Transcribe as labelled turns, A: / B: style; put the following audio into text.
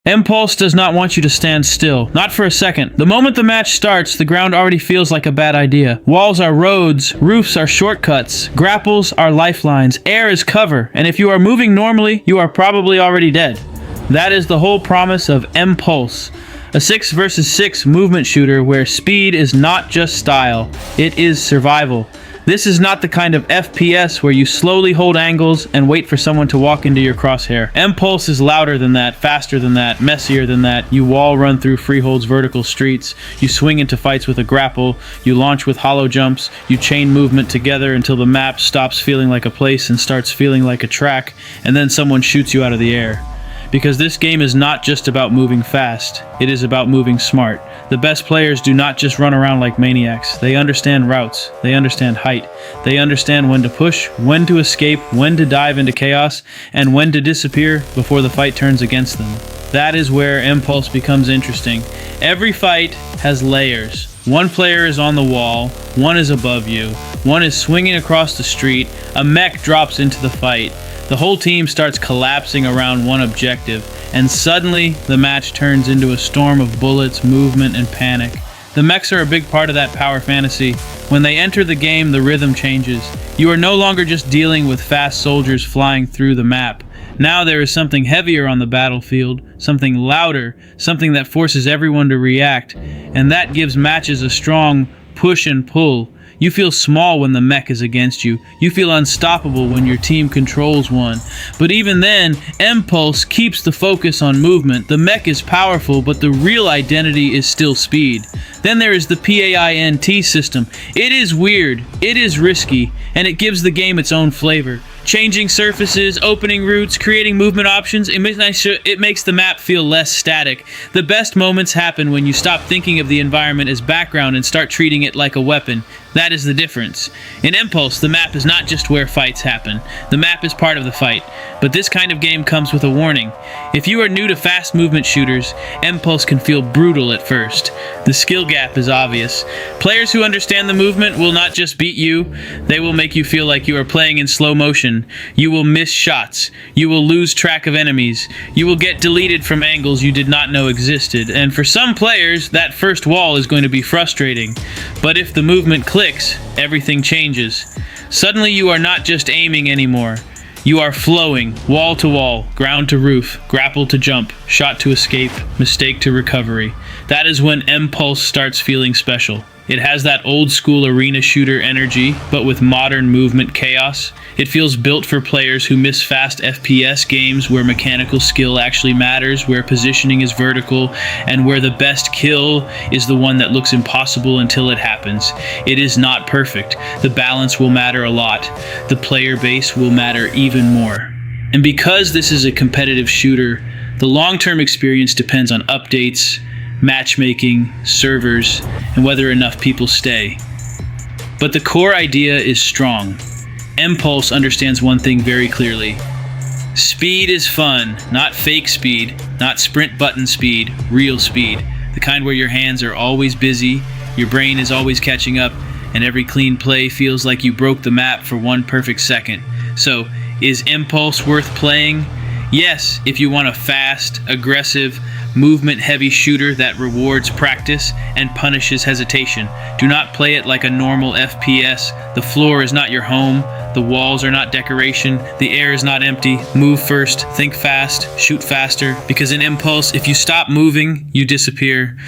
A: Impulse does not want you to stand still, not for a second. The moment the match starts, the ground already feels like a bad idea. Walls are roads, roofs are shortcuts, grapples are lifelines, air is cover, and if you are moving normally, you are probably already dead. That is the whole promise of Impulse, a 6 versus 6 movement shooter where speed is not just style, it is survival. This is not the kind of FPS where you slowly hold angles and wait for someone to walk into your crosshair. Impulse is louder than that, faster than that, messier than that. You wall run through Freehold's vertical streets, you swing into fights with a grapple, you launch with Holojumps, you chain movement together until the map stops feeling like a place and starts feeling like a track, and then someone shoots you out of the air. Because this game is not just about moving fast, it is about moving smart. The best players do not just run around like maniacs. They understand routes, they understand height, they understand when to push, when to escape, when to dive into chaos, and when to disappear before the fight turns against them. That is where Impulse becomes interesting. Every fight has layers. One player is on the wall, one is above you, one is swinging across the street, a mech drops into the fight. The whole team starts collapsing around one objective, and suddenly the match turns into a storm of bullets, movement, and panic. The mechs are a big part of that power fantasy. When they enter the game, the rhythm changes. You are no longer just dealing with fast soldiers flying through the map. Now there is something heavier on the battlefield, something louder, something that forces everyone to react, and that gives matches a strong push and pull. You feel small when the mech is against you. You feel unstoppable when your team controls one. But even then, Impulse keeps the focus on movement. The mech is powerful, but the real identity is still speed. Then there is the P.A.I.N.T system. It is weird, it is risky, and it gives the game its own flavor. Changing surfaces, opening routes, creating movement options, it makes the map feel less static. The best moments happen when you stop thinking of the environment as background and start treating it like a weapon. That is the difference. In Impulse, the map is not just where fights happen. The map is part of the fight. But this kind of game comes with a warning. If you are new to fast movement shooters, Impulse can feel brutal at first. The skill gap is obvious. Players who understand the movement will not just beat you, they will make you feel like you are playing in slow motion. You will miss shots. You will lose track of enemies. You will get deleted from angles you did not know existed. And for some players, that first wall is going to be frustrating. But if the movement clicks, everything changes. Suddenly you are not just aiming anymore. You are flowing, wall to wall, ground to roof, grapple to jump, shot to escape, mistake to recovery. That is when Impulse starts feeling special. It has that old school arena shooter energy, but with modern movement chaos. It feels built for players who miss fast FPS games where mechanical skill actually matters, where positioning is vertical, and where the best kill is the one that looks impossible until it happens. It is not perfect. The balance will matter a lot. The player base will matter even more. And because this is a competitive shooter, the long-term experience depends on updates, matchmaking, servers, and whether enough people stay. But the core idea is strong. Impulse understands one thing very clearly. Speed is fun, not fake speed, not sprint button speed, real speed. The kind where your hands are always busy, your brain is always catching up, and every clean play feels like you broke the map for one perfect second. So, is Impulse worth playing? Yes, if you want a fast, aggressive, movement-heavy shooter that rewards practice and punishes hesitation. Do not play it like a normal FPS. The floor is not your home. The walls are not decoration. The air is not empty. Move first, think fast, shoot faster. Because in Impulse, if you stop moving, you disappear.